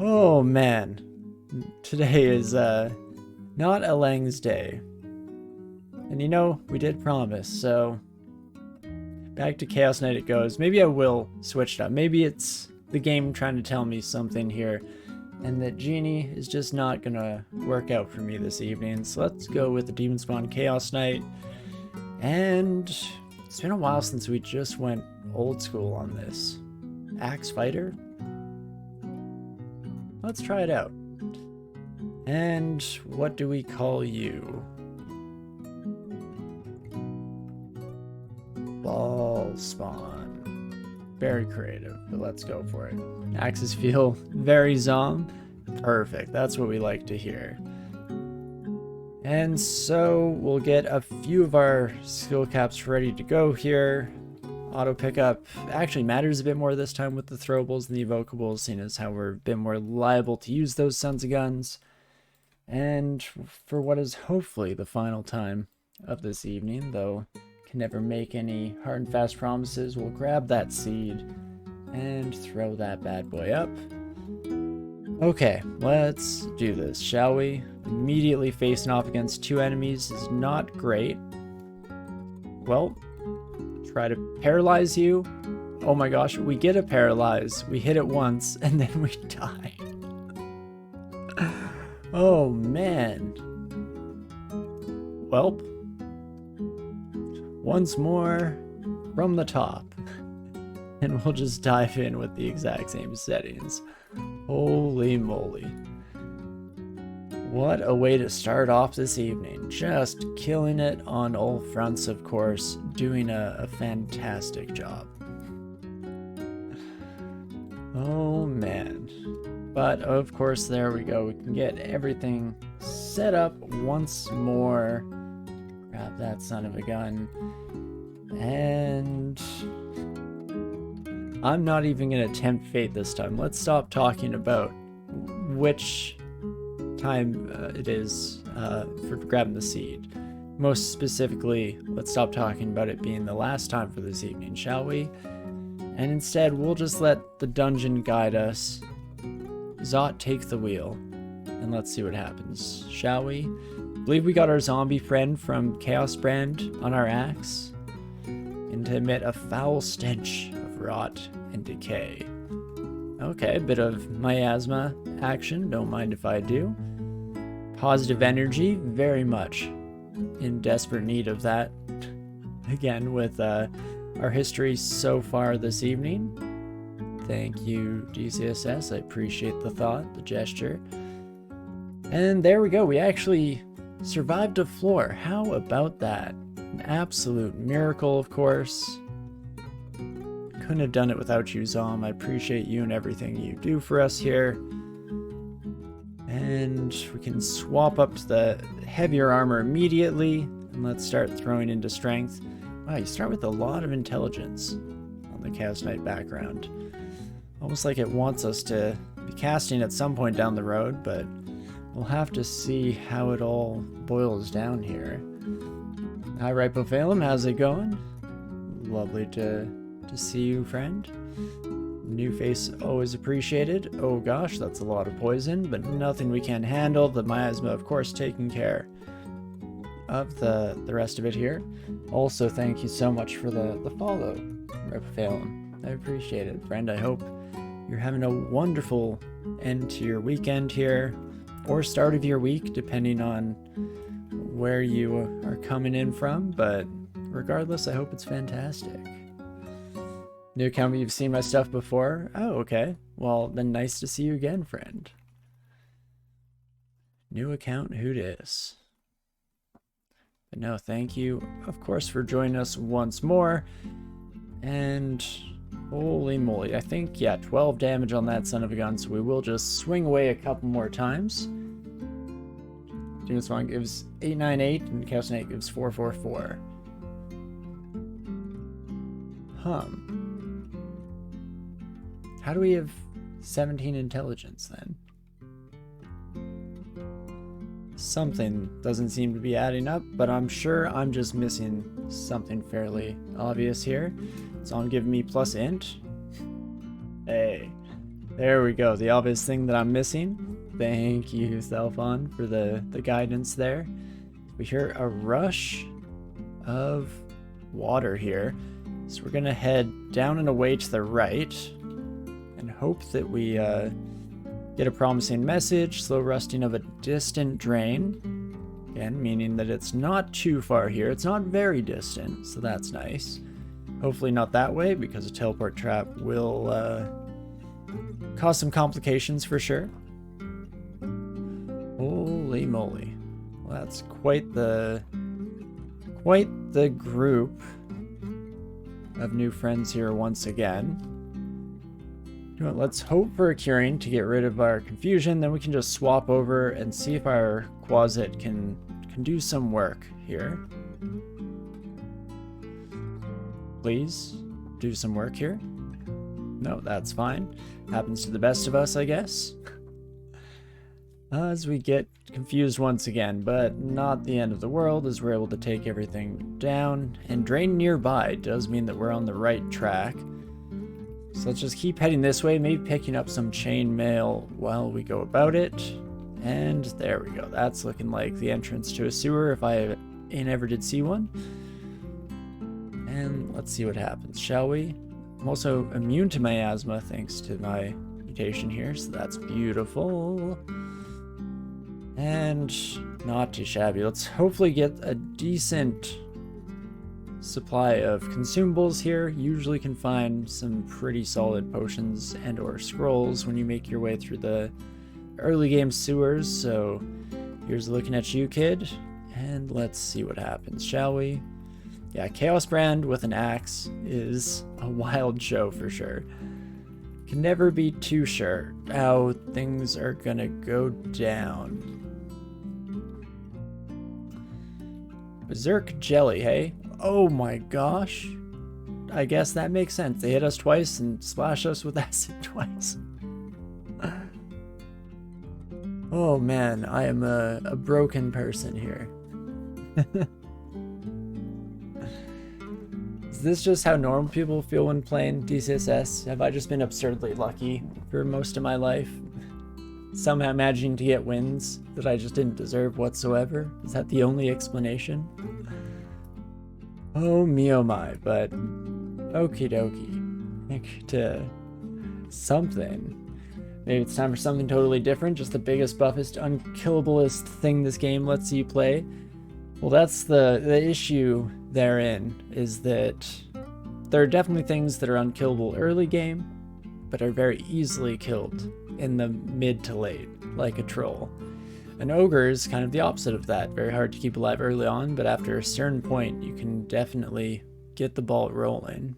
Oh man, today is not a Lang's day. And you know, we did promise, so back to Chaos Knight it goes. Maybe I will switch it up. Maybe it's the game trying to tell me something here, and that Genie is just not gonna work out for me this evening. So let's go with the Demon Spawn Chaos Knight. And it's been a while since we just went old school on this. Axe Fighter? Let's try it out. And what do we call you? Ball Spawn. Very creative, but let's go for it. Axes feel very Zom. Perfect, that's what we like to hear. And so we'll get a few of our skill caps ready to go here. Auto pickup actually matters a bit more this time with the throwables and the evocables, seeing as how we're a bit more liable to use those sons of guns. And for what is hopefully the final time of this evening, though can never make any hard and fast promises, we'll grab that seed and throw that bad boy up. Okay, let's do this, shall we? Immediately facing off against two enemies is not great. Well, try to paralyze you. Oh my gosh, we get a paralyze. We hit it once and then we die. Oh man. Welp. Once more from the top. And we'll just dive in with the exact same settings. Holy moly. What a way to start off this evening. Just killing it on all fronts, of course. Doing a fantastic job. Oh man. But of course, there we go. We can get everything set up once more. Grab that son of a gun. And I'm not even going to tempt fate this time. Let's stop talking about which time it is for grabbing the seed. Most specifically, let's stop talking about it being the last time for this evening, shall we? And instead, we'll just let the dungeon guide us. Zot, take the wheel, and let's see what happens, shall we? I believe we got our zombie friend from Chaos Brand on our axe, and to emit a foul stench of rot and decay. Okay, a bit of miasma action, don't mind if I do. Positive energy, very much in desperate need of that. Again, with our history so far this evening. Thank you, DCSS. I appreciate the thought, the gesture. And there we go. We actually survived a floor. How about that? An absolute miracle, of course. Couldn't have done it without you, Zom. I appreciate you and everything you do for us here. And we can swap up to the heavier armor immediately. And let's start throwing into strength. Wow, you start with a lot of intelligence on the Chaos Knight background. Almost like it wants us to be casting at some point down the road, but we'll have to see how it all boils down here. Hi, Ripophalum, how's it going? Lovely to see you, friend. New face always appreciated. Oh gosh, that's a lot of poison, but nothing we can't handle. The miasma, of course, taking care of the rest of it here. Also, thank you so much for the follow, Ripophalum. I appreciate it, friend. I hope you're having a wonderful end to your weekend here, or start of your week, depending on where you are coming in from, but regardless, I hope it's fantastic. New account, you've seen my stuff before? Oh, okay. Well, then nice to see you again, friend. New account, who dis? But no, thank you, of course, for joining us once more. And holy moly, I think, yeah, 12 damage on that son of a gun, so we will just swing away a couple more times. Demon Spawn gives 898, and Chaos Knight gives 444. How do we have 17 intelligence then? Something doesn't seem to be adding up, but I'm sure I'm just missing something fairly obvious here. So I'm giving me plus int. Hey, There we go. The obvious thing that I'm missing. Thank you, Thelphon, for the guidance there. We hear a rush of water here. So we're going to head down and away to the right and hope that we get a promising message. Slow rusting of a distant drain. Again, meaning that it's not too far here. It's not very distant, so that's nice. Hopefully not that way, because a teleport trap will cause some complications for sure. Holy moly. Well, that's quite the group of new friends here once again. Let's hope for a curing to get rid of our confusion, then we can just swap over and see if our Quasit can do some work here. Please do some work here. No, that's fine. Happens to the best of us, I guess. As we get confused once again, but not the end of the world, as we're able to take everything down. And drain nearby does mean that we're on the right track. So let's just keep heading this way, maybe picking up some chainmail while we go about it. And there we go. That's looking like the entrance to a sewer if I ever did see one. And let's see what happens, shall we? I'm also immune to miasma thanks to my mutation here, so that's beautiful. And not too shabby. Let's hopefully get a decent supply of consumables here. Usually can find some pretty solid potions and or scrolls when you make your way through the early game sewers. So here's looking at you, kid. And let's see what happens, shall we? Yeah, Chaos Brand with an axe is a wild show for sure. Can never be too sure how things are gonna go down. Berserk Jelly, hey? Oh my gosh. I guess that makes sense. They hit us twice and splash us with acid twice. Oh man, I am a broken person here. Is this just how normal people feel when playing DCSS? Have I just been absurdly lucky for most of my life? Somehow managing to get wins that I just didn't deserve whatsoever? Is that the only explanation? Oh me oh my, but okie dokie. Back to something. Maybe it's time for something totally different, just the biggest, buffest, unkillablest thing this game lets you play. Well, that's the issue therein, is that there are definitely things that are unkillable early game, but are very easily killed in the mid to late, like a troll. An ogre is kind of the opposite of that. Very hard to keep alive early on, but after a certain point, you can definitely get the ball rolling.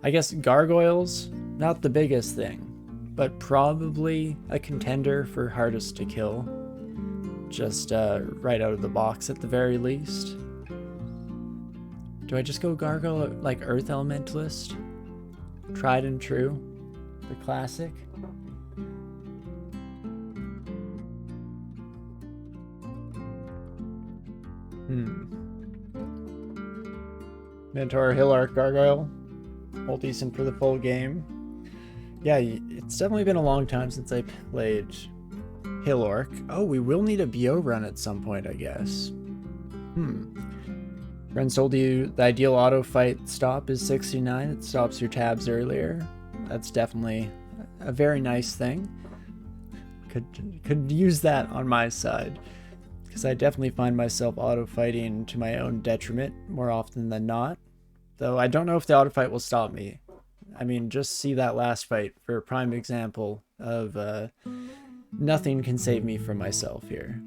I guess gargoyles, not the biggest thing, but probably a contender for hardest to kill. Just right out of the box at the very least. Do I just go gargoyle like Earth Elementalist? Tried and true. The classic. Mentor Hill Arc Gargoyle. All decent for the full game. Yeah, it's definitely been a long time since I played Hill Orc. Oh, we will need a BO run at some point, I guess. Friends told you the ideal auto fight stop is 69. It stops your tabs earlier. That's definitely a very nice thing. Could use that on my side, because I definitely find myself auto fighting to my own detriment more often than not. Though I don't know if the auto fight will stop me. I mean, just see that last fight for a prime example of nothing can save me from myself here.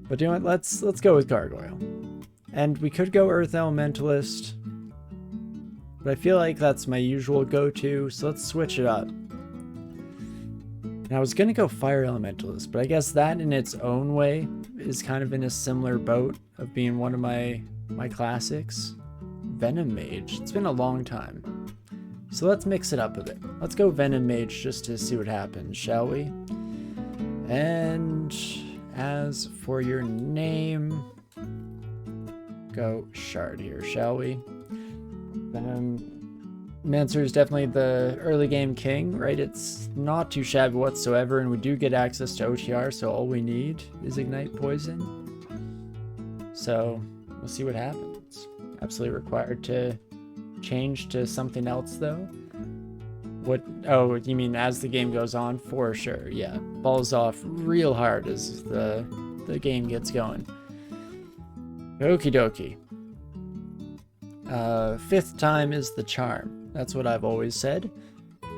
But you know what? Let's go with Gargoyle. And we could go Earth Elementalist, but I feel like that's my usual go-to, so let's switch it up. And I was gonna go Fire Elementalist, but I guess that in its own way is kind of in a similar boat of being one of my classics. Venom Mage. It's been a long time. So let's mix it up a bit. Let's go Venom Mage just to see what happens, shall we? And as for your name, go Shard here, shall we? Venom Mancer is definitely the early game king, right? It's not too shabby whatsoever, and we do get access to OTR, so all we need is Ignite Poison. So we'll see what happens. Absolutely required to change to something else though. What? Oh, you mean as the game goes on? For sure, yeah. Balls off real hard as the game gets going. Okie dokie. 5th time is the charm. That's what I've always said.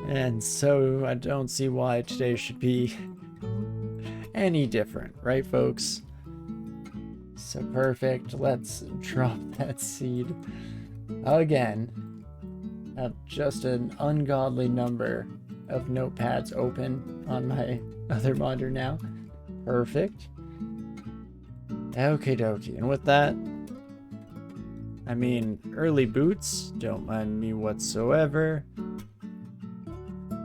And so I don't see why today should be any different, right folks? So perfect. Let's drop that seed again. I have just an ungodly number of notepads open on my other monitor now. Perfect. Okie dokie. And with that, I mean, early boots, don't mind me whatsoever.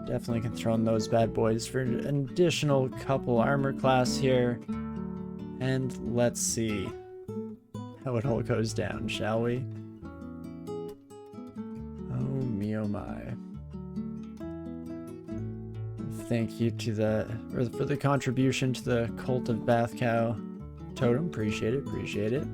Definitely can throw in those bad boys for an additional couple armor class here. And let's see how it all goes down, shall we? Oh me, oh my. Thank you to for the contribution to the Cult of Bath Cow totem. Appreciate it, appreciate it.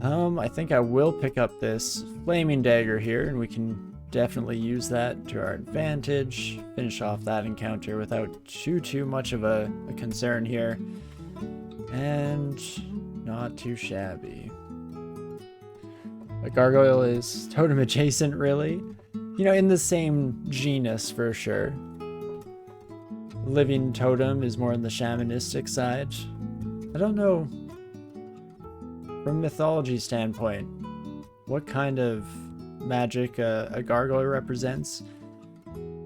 I think I will pick up this flaming dagger here, and we can definitely use that to our advantage. Finish off that encounter without too much of a concern here. And not too shabby. A gargoyle is totem adjacent, really. You know, in the same genus for sure. Living totem is more on the shamanistic side. I don't know, from a mythology standpoint, what kind of magic a gargoyle represents.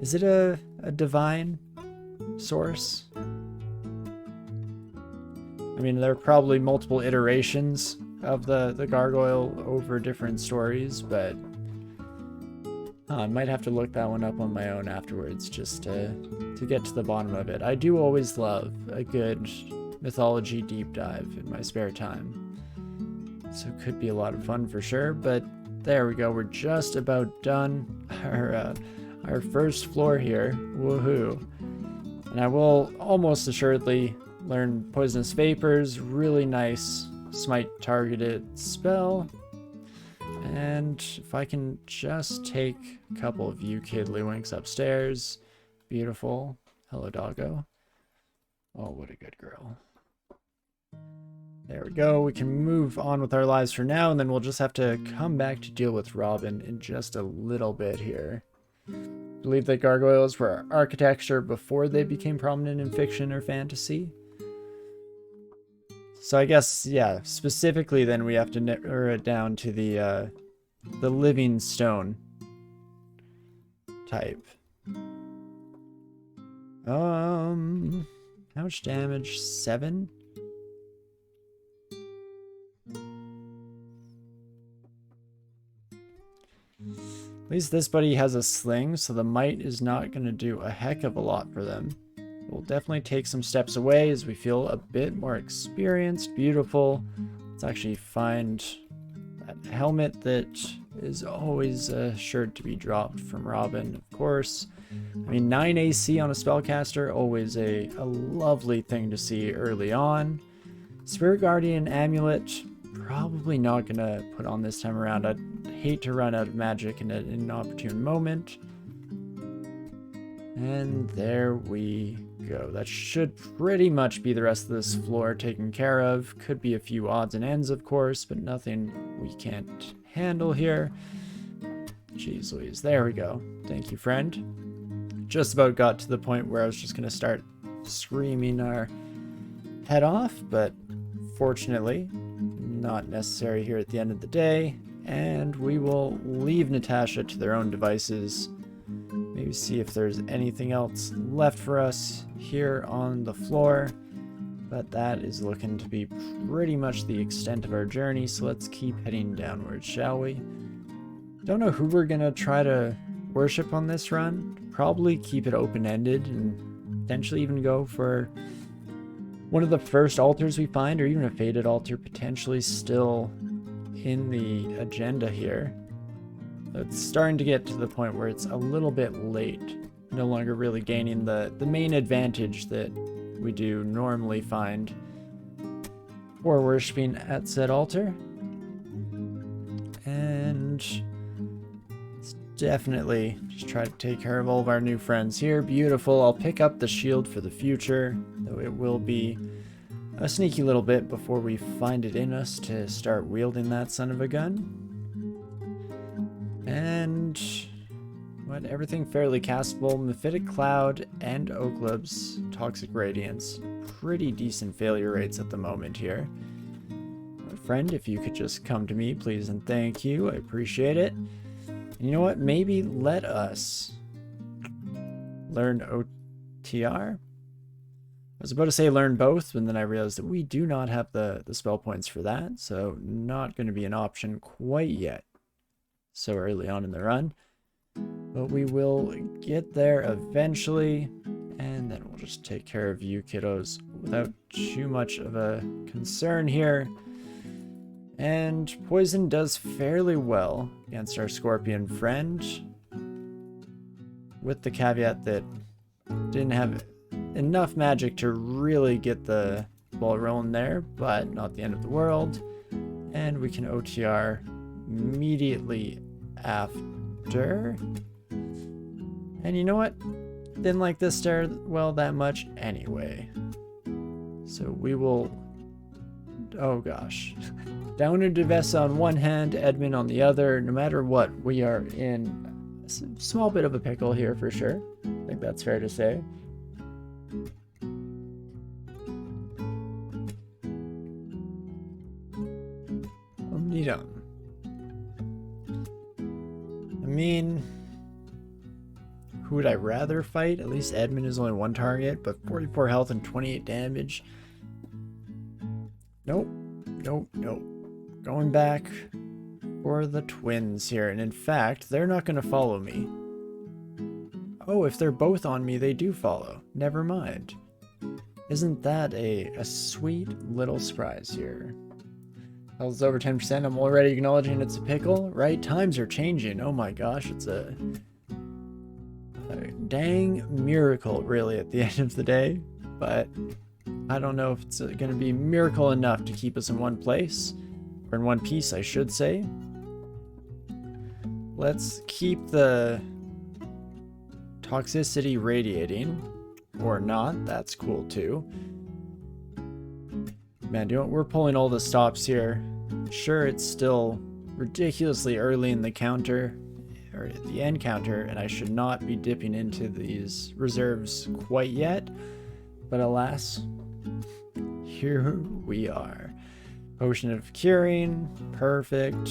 Is it a divine source? I mean, there are probably multiple iterations of the gargoyle over different stories, but I might have to look that one up on my own afterwards just to get to the bottom of it. I do always love a good mythology deep dive in my spare time. So it could be a lot of fun for sure, but there we go. We're just about done our first floor here. Woohoo. And I will almost assuredly learn Poisonous Vapors. Really nice smite targeted spell. And if I can just take a couple of you Kidlywinks upstairs. Beautiful. Hello, doggo. Oh, what a good girl. There we go. We can move on with our lives for now, and then we'll just have to come back to deal with Robin in just a little bit here. I believe that gargoyles were architecture before they became prominent in fiction or fantasy. So I guess, yeah, specifically then we have to narrow it down to the living stone type. How much damage? 7? At least this buddy has a sling, so the might is not going to do a heck of a lot for them. We'll definitely take some steps away as we feel a bit more experienced. Beautiful. Let's actually find that helmet that is always sure to be dropped from Robin, of course. I mean, 9 AC on a spellcaster, always a lovely thing to see early on. Spirit Guardian Amulet, probably not going to put on this time around. I'd hate to run out of magic in an inopportune moment. And there we go. That should pretty much be the rest of this floor taken care of. Could be a few odds and ends, of course, but nothing we can't handle here. Jeez Louise. There we go. Thank you, friend. Just about got to the point where I was just going to start screaming our head off, but fortunately, not necessary here at the end of the day. And we will leave Natasha to their own devices. Maybe see if there's anything else left for us here on the floor. But that is looking to be pretty much the extent of our journey, so let's keep heading downwards, shall we? Don't know who we're gonna try to worship on this run. Probably keep it open-ended and potentially even go for one of the first altars we find, or even a faded altar potentially still in the agenda here. It's starting to get to the point where it's a little bit late. No longer really gaining the main advantage that we do normally find for worshiping at said altar. And let's definitely just try to take care of all of our new friends here. Beautiful. I'll pick up the shield for the future, though it will be a sneaky little bit before we find it in us to start wielding that son of a gun. And what, everything fairly castable. Mephitic Cloud and Oaklib's Toxic Radiance. Pretty decent failure rates at the moment here. My friend, if you could just come to me, please and thank you. I appreciate it. And you know what? Maybe let us learn OTR. I was about to say learn both, and then I realized that we do not have the spell points for that, so not going to be an option quite yet so early on in the run. But we will get there eventually, and then we'll just take care of you kiddos without too much of a concern here. And poison does fairly well against our scorpion friend, with the caveat that didn't have enough magic to really get the ball rolling there, but not the end of the world. And we can OTR immediately after. And you know what? Didn't like this stairwell that much anyway. So we will... Oh gosh. Down into Vessa on one hand, Edmund on the other. No matter what, we are in a small bit of a pickle here for sure. I think that's fair to say. Omnidum. I mean, who would I rather fight? At least Edmund is only one target, but 44 health and 28 damage. Nope. Nope. Nope. Going back for the twins here. And in fact, they're not going to follow me. Oh, if they're both on me, they do follow. Never mind. Isn't that a sweet little surprise here? Health's over 10%. I'm already acknowledging it's a pickle, right? Times are changing. Oh my gosh, it's a dang miracle, really, at the end of the day. But I don't know if it's going to be miracle enough to keep us in one place. Or in one piece, I should say. Let's keep the toxicity radiating. Or not. That's cool, too. Man, we're pulling all the stops here. Sure, it's still ridiculously early in the counter, or the end counter, and I should not be dipping into these reserves quite yet. But alas, here we are. Potion of Curing, perfect.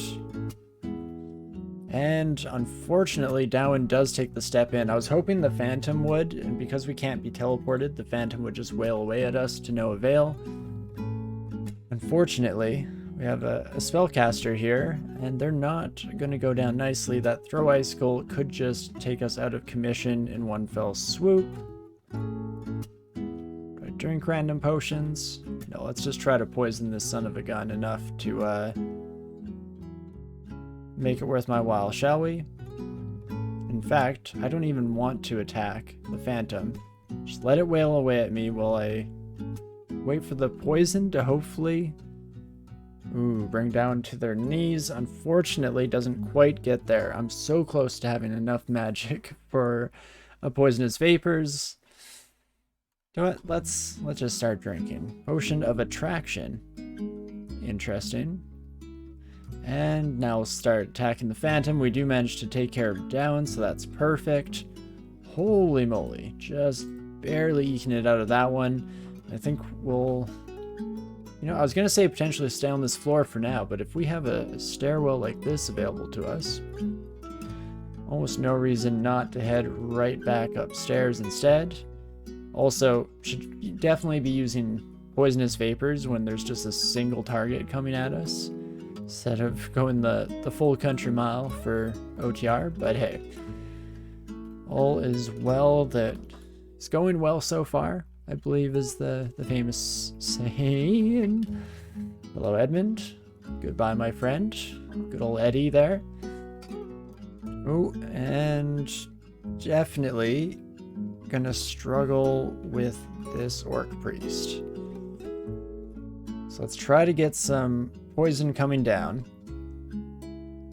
And unfortunately, Dowan does take the step in. I was hoping the Phantom would, and because we can't be teleported, the Phantom would just wail away at us to no avail. Unfortunately, we have a spellcaster here, and they're not going to go down nicely. That Throw Icicle could just take us out of commission in one fell swoop. Do I drink random potions? No, let's just try to poison this son of a gun enough to make it worth my while, shall we? In fact, I don't even want to attack the Phantom. Just let it wail away at me while I wait for the poison to hopefully bring down to their knees. Unfortunately, doesn't quite get there. I'm so close to having enough magic for a poisonous vapors. You know what? Let's just start drinking. Potion of Attraction. Interesting. And now we'll start attacking the Phantom. We do manage to take care of Down, so that's perfect. Holy moly. Just barely eking it out of that one. I think we'll... You know, I was going to say potentially stay on this floor for now, but if we have a stairwell like this available to us, almost no reason not to head right back upstairs instead. Also, should definitely be using poisonous vapors when there's just a single target coming at us, instead of going the full country mile for OTR, but hey, all is well that is going well so far, I believe is the famous saying. Hello, Edmund. Goodbye, my friend. Good old Eddie there. Oh, and definitely gonna struggle with this Orc Priest. So let's try to get some poison coming down.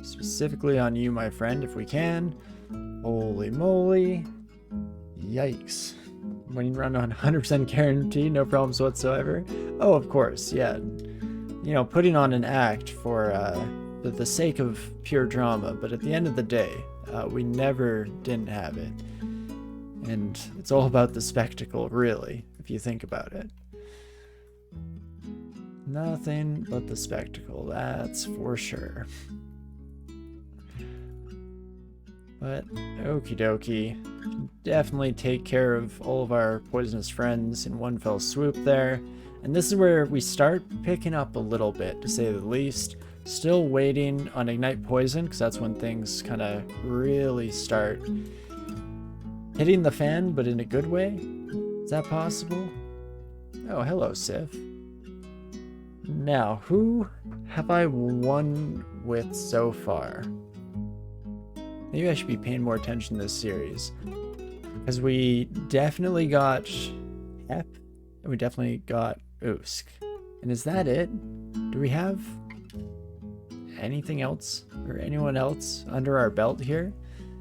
Specifically on you, my friend, if we can. Holy moly. Yikes. When you run on 100% guarantee, no problems whatsoever. Oh, of course, yeah. You know, putting on an act for the sake of pure drama, but at the end of the day, we never didn't have it. And it's all about the spectacle, really, if you think about it. Nothing but the spectacle, that's for sure. But okie dokie, definitely take care of all of our poisonous friends in one fell swoop there. And this is where we start picking up a little bit, to say the least. Still waiting on Ignite Poison, because that's when things kind of really start hitting the fan, but in a good way. Is that possible? Oh, hello, Sif. Now, who have I won with so far? Maybe I should be paying more attention to this series. Because we definitely got Hep, and we definitely got Usk. And is that it? Do we have anything else or anyone else under our belt here?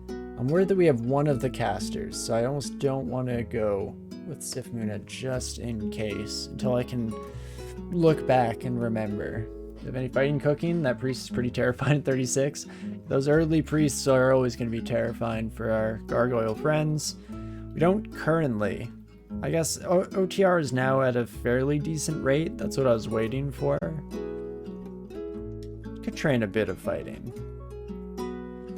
I'm worried that we have one of the casters, so I almost don't want to go with Sif Muna just in case, until I can look back and remember. Do you have any fighting cooking? That priest is pretty terrifying at 36. Those early priests are always going to be terrifying for our Gargoyle friends. We don't currently. I guess OTR is now at a fairly decent rate. That's what I was waiting for. Could train a bit of fighting.